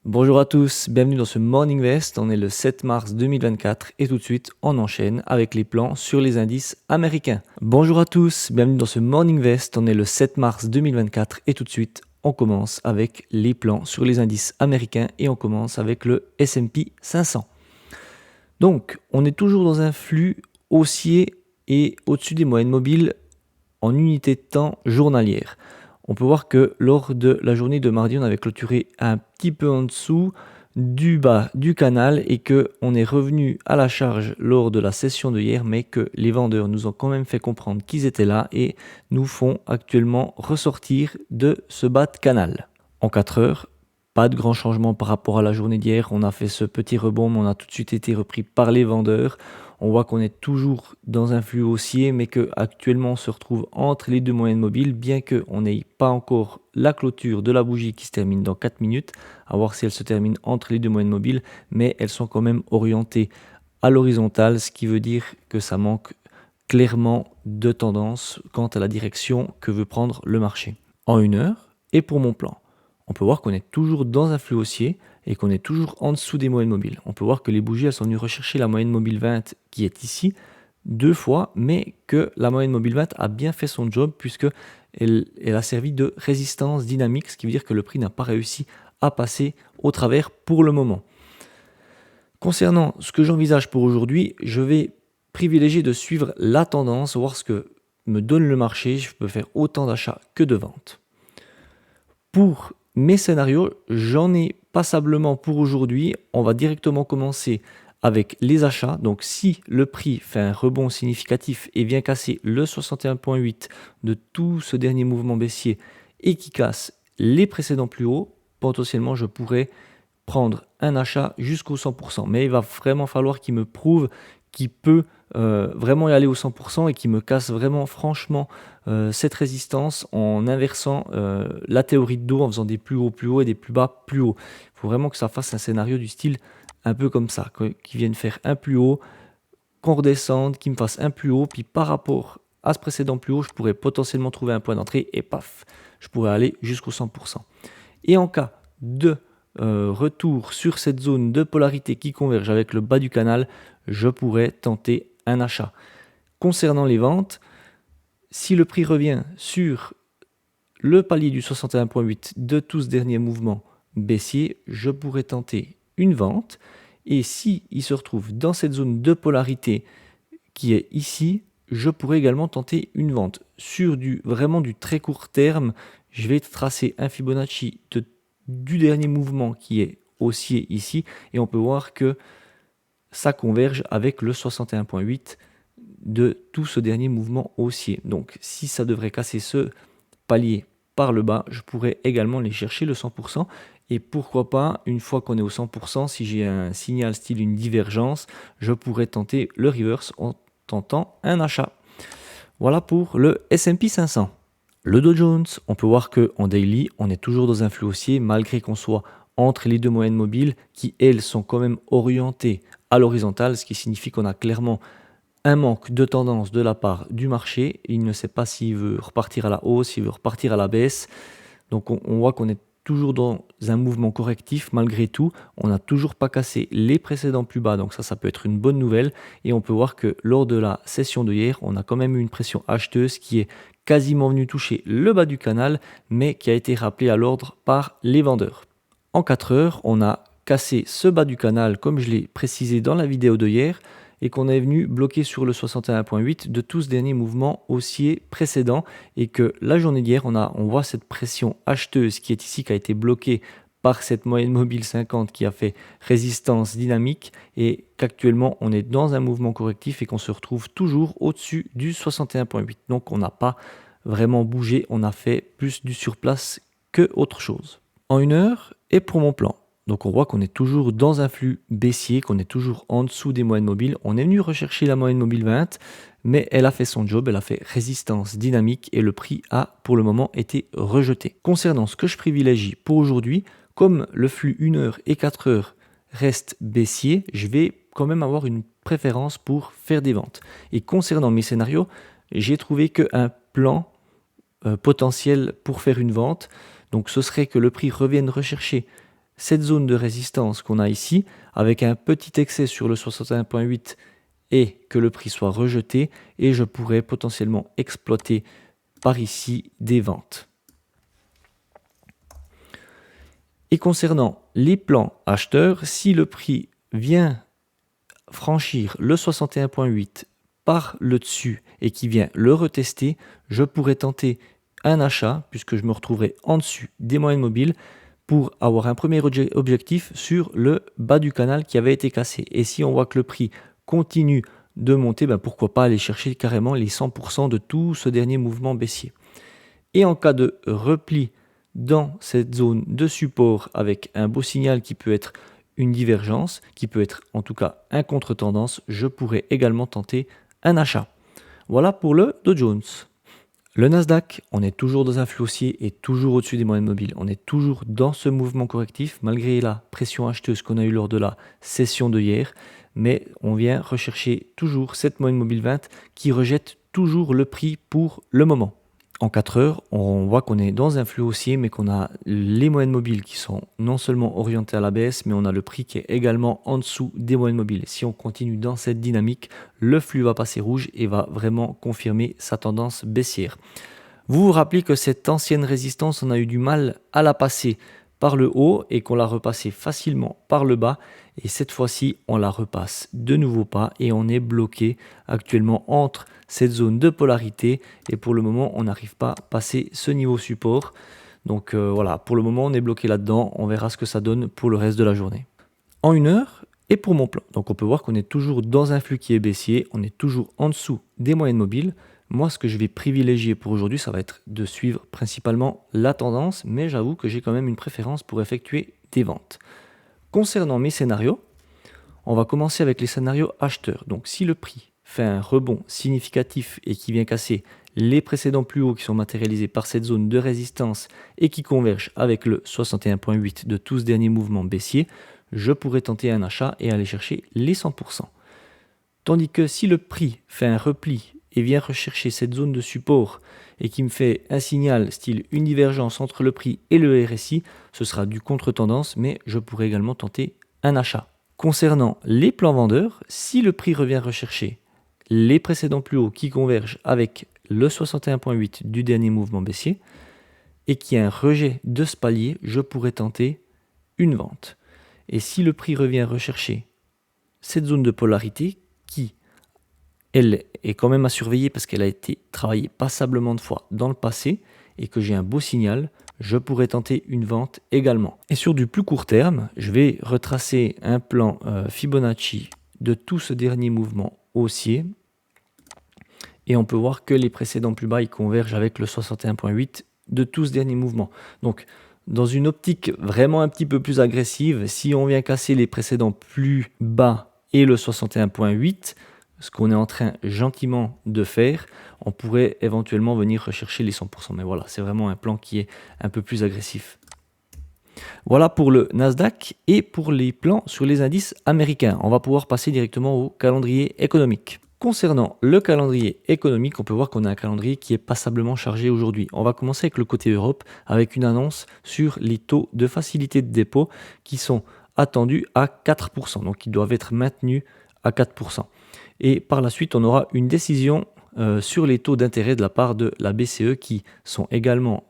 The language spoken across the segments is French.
Bonjour à tous, bienvenue dans ce Morning Vest. On est le 7 mars 2024 et tout de suite on enchaîne avec les plans sur les indices américains. Bonjour à tous, bienvenue dans ce Morning Vest. On est le 7 mars 2024 et tout de suite on commence avec les plans sur les indices américains et on commence avec le S&P 500. Donc on est toujours dans un flux haussier et au-dessus des moyennes mobiles en unité de temps journalière. On peut voir que lors de la journée de mardi, on avait clôturé un petit peu en dessous du bas du canal et qu'on est revenu à la charge lors de la session de hier, mais que les vendeurs nous ont quand même fait comprendre qu'ils étaient là et nous font actuellement ressortir de ce bas de canal. En 4 heures, pas de grand changement par rapport à la journée d'hier. On a fait ce petit rebond, mais on a tout de suite été repris par les vendeurs. On voit qu'on est toujours dans un flux haussier, mais qu'actuellement on se retrouve entre les deux moyennes mobiles, bien qu'on n'ait pas encore la clôture de la bougie qui se termine dans 4 minutes, à voir si elle se termine entre les deux moyennes mobiles, mais elles sont quand même orientées à l'horizontale, ce qui veut dire que ça manque clairement de tendance quant à la direction que veut prendre le marché. En 1 heure, et pour mon plan, on peut voir qu'on est toujours dans un flux haussier et qu'on est toujours en dessous des moyennes mobiles. On peut voir que les bougies elles sont venues rechercher la moyenne mobile 20 qui est ici 2 fois, mais que la moyenne mobile 20 a bien fait son job puisque elle a servi de résistance dynamique, ce qui veut dire que le prix n'a pas réussi à passer au travers pour le moment. Concernant ce que j'envisage pour aujourd'hui, je vais privilégier de suivre la tendance, voir ce que me donne le marché. Je peux faire autant d'achats que de ventes. Pour mes scénarios, j'en ai passablement pour aujourd'hui. On va directement commencer avec les achats. Donc si le prix fait un rebond significatif et vient casser le 61,8 de tout ce dernier mouvement baissier et qui casse les précédents plus hauts, potentiellement je pourrais prendre un achat jusqu'au 100%. Mais il va vraiment falloir qu'il me prouve qu'il peut vraiment y aller au 100% et qu'il me casse vraiment franchement cette résistance en inversant la théorie de dos, en faisant des plus hauts et des plus bas plus hauts. Il faut vraiment que ça fasse un scénario du style un peu comme ça, qu'il vienne faire un plus haut, qu'on redescende, qu'il me fasse un plus haut, puis par rapport à ce précédent plus haut, je pourrais potentiellement trouver un point d'entrée et paf, je pourrais aller jusqu'au 100%. Et en cas de retour sur cette zone de polarité qui converge avec le bas du canal, je pourrais tenter un achat. Concernant les ventes, si le prix revient sur le palier du 61,8 de tout ce dernier mouvement baissier, je pourrais tenter une vente. Et si il se retrouve dans cette zone de polarité qui est ici, je pourrais également tenter une vente. Sur vraiment du très court terme, je vais tracer un Fibonacci du dernier mouvement qui est haussier ici et on peut voir que ça converge avec le 61,8 de tout ce dernier mouvement haussier. Donc si ça devrait casser ce palier par le bas, je pourrais également aller chercher le 100%. Et pourquoi pas, une fois qu'on est au 100%, si j'ai un signal style une divergence, je pourrais tenter le reverse en tentant un achat. Voilà pour le S&P 500. Le Dow Jones, on peut voir qu'en daily, on est toujours dans un flux haussier malgré qu'on soit entre les deux moyennes mobiles qui, elles, sont quand même orientées à l'horizontale, ce qui signifie qu'on a clairement un manque de tendance de la part du marché. Il ne sait pas s'il veut repartir à la hausse, s'il veut repartir à la baisse. Donc on voit qu'on est toujours dans un mouvement correctif malgré tout. On n'a toujours pas cassé les précédents plus bas, donc ça peut être une bonne nouvelle. Et on peut voir que lors de la session de hier, on a quand même eu une pression acheteuse qui est quasiment venue toucher le bas du canal, mais qui a été rappelée à l'ordre par les vendeurs. En 4 heures, on a cassé ce bas du canal comme je l'ai précisé dans la vidéo de hier et qu'on est venu bloquer sur le 61,8 de tout ce dernier mouvement haussier précédent et que la journée d'hier, on voit cette pression acheteuse qui est ici, qui a été bloquée par cette moyenne mobile 50 qui a fait résistance dynamique et qu'actuellement on est dans un mouvement correctif et qu'on se retrouve toujours au-dessus du 61,8. Donc on n'a pas vraiment bougé, on a fait plus du surplace que autre chose. En 1 heure et pour mon plan. Donc on voit qu'on est toujours dans un flux baissier, qu'on est toujours en dessous des moyennes mobiles. On est venu rechercher la moyenne mobile 20, mais elle a fait son job, elle a fait résistance dynamique et le prix a pour le moment été rejeté. Concernant ce que je privilégie pour aujourd'hui, comme le flux 1 heure et 4 heures reste baissier, je vais quand même avoir une préférence pour faire des ventes. Et concernant mes scénarios, j'ai trouvé qu'un plan potentiel pour faire une vente, donc ce serait que le prix revienne rechercher cette zone de résistance qu'on a ici, avec un petit excès sur le 61.8 et que le prix soit rejeté, et je pourrais potentiellement exploiter par ici des ventes. Et concernant les plans acheteurs, si le prix vient franchir le 61.8 par le dessus et qui vient le retester, je pourrais tenter un achat puisque je me retrouverai en dessus des moyennes mobiles pour avoir un premier objectif sur le bas du canal qui avait été cassé. Et si on voit que le prix continue de monter, pourquoi pas aller chercher carrément les 100% de tout ce dernier mouvement baissier. Et en cas de repli dans cette zone de support avec un beau signal qui peut être une divergence, qui peut être en tout cas un contre-tendance, je pourrais également tenter un achat. Voilà pour le Dow Jones. Le Nasdaq, on est toujours dans un flux haussier et toujours au-dessus des moyennes mobiles. On est toujours dans ce mouvement correctif malgré la pression acheteuse qu'on a eue lors de la session de hier. Mais on vient rechercher toujours cette moyenne mobile 20 qui rejette toujours le prix pour le moment. En 4 heures, on voit qu'on est dans un flux haussier, mais qu'on a les moyennes mobiles qui sont non seulement orientées à la baisse, mais on a le prix qui est également en dessous des moyennes mobiles. Si on continue dans cette dynamique, le flux va passer rouge et va vraiment confirmer sa tendance baissière. Vous vous rappelez que cette ancienne résistance, on a eu du mal à la passer par le haut et qu'on l'a repassée facilement par le bas. Et cette fois-ci, on la repasse de nouveau pas et on est bloqué actuellement entre cette zone de polarité. Et pour le moment, on n'arrive pas à passer ce niveau support. Donc voilà, pour le moment, on est bloqué là-dedans. On verra ce que ça donne pour le reste de la journée. En 1 heure, et pour mon plan. Donc on peut voir qu'on est toujours dans un flux qui est baissier. On est toujours en dessous des moyennes mobiles. Moi, ce que je vais privilégier pour aujourd'hui, ça va être de suivre principalement la tendance, mais j'avoue que j'ai quand même une préférence pour effectuer des ventes. Concernant mes scénarios, on va commencer avec les scénarios acheteurs. Donc si le prix fait un rebond significatif et qui vient casser les précédents plus hauts qui sont matérialisés par cette zone de résistance et qui convergent avec le 61.8 de tout ce dernier mouvement baissier, je pourrais tenter un achat et aller chercher les 100%. Tandis que si le prix fait un repli et vient rechercher cette zone de support et qui me fait un signal style une divergence entre le prix et le RSI, ce sera du contre-tendance, mais je pourrais également tenter un achat. Concernant les plans vendeurs, si le prix revient rechercher les précédents plus hauts qui convergent avec le 61.8 du dernier mouvement baissier et qu'il y a un rejet de ce palier, je pourrais tenter une vente. Et si le prix revient rechercher cette zone de polarité qui, elle, est quand même à surveiller parce qu'elle a été travaillée passablement de fois dans le passé et que j'ai un beau signal, je pourrais tenter une vente également. Et sur du plus court terme, je vais retracer un plan Fibonacci de tout ce dernier mouvement haussier. Et on peut voir que les précédents plus bas ils convergent avec le 61.8 de tout ce dernier mouvement. Donc, dans une optique vraiment un petit peu plus agressive, si on vient casser les précédents plus bas et le 61.8, ce qu'on est en train gentiment de faire, on pourrait éventuellement venir rechercher les 100%. Mais voilà, c'est vraiment un plan qui est un peu plus agressif. Voilà pour le Nasdaq et pour les plans sur les indices américains. On va pouvoir passer directement au calendrier économique. Concernant le calendrier économique, on peut voir qu'on a un calendrier qui est passablement chargé aujourd'hui. On va commencer avec le côté Europe, avec une annonce sur les taux de facilité de dépôt qui sont attendus à 4%, donc ils doivent être maintenus à 4%. Et par la suite, on aura une décision sur les taux d'intérêt de la part de la BCE qui sont également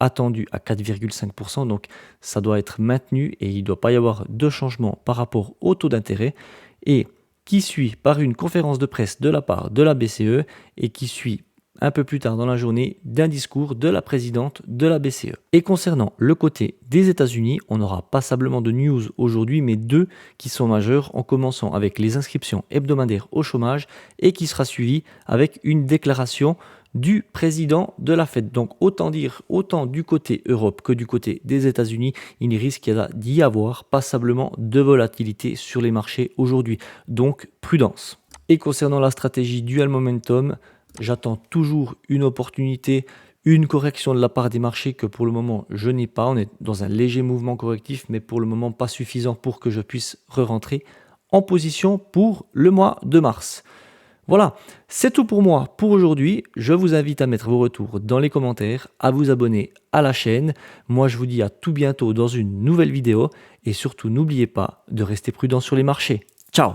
attendus à 4,5%, donc ça doit être maintenu et il ne doit pas y avoir de changement par rapport au taux d'intérêt. Et qui suit par une conférence de presse de la part de la BCE et qui suit un peu plus tard dans la journée d'un discours de la présidente de la BCE. Et concernant le côté des États-Unis, on aura passablement de news aujourd'hui, mais 2 qui sont majeures, en commençant avec les inscriptions hebdomadaires au chômage et qui sera suivi avec une déclaration du président de la Fed. Donc autant dire, autant du côté Europe que du côté des États-Unis, il risque d'y avoir passablement de volatilité sur les marchés aujourd'hui. Donc prudence. Et concernant la stratégie dual momentum, j'attends toujours une opportunité, une correction de la part des marchés que pour le moment je n'ai pas. On est dans un léger mouvement correctif, mais pour le moment pas suffisant pour que je puisse re-rentrer en position pour le mois de mars. Voilà, c'est tout pour moi pour aujourd'hui. Je vous invite à mettre vos retours dans les commentaires, à vous abonner à la chaîne. Moi, je vous dis à tout bientôt dans une nouvelle vidéo et surtout n'oubliez pas de rester prudent sur les marchés. Ciao!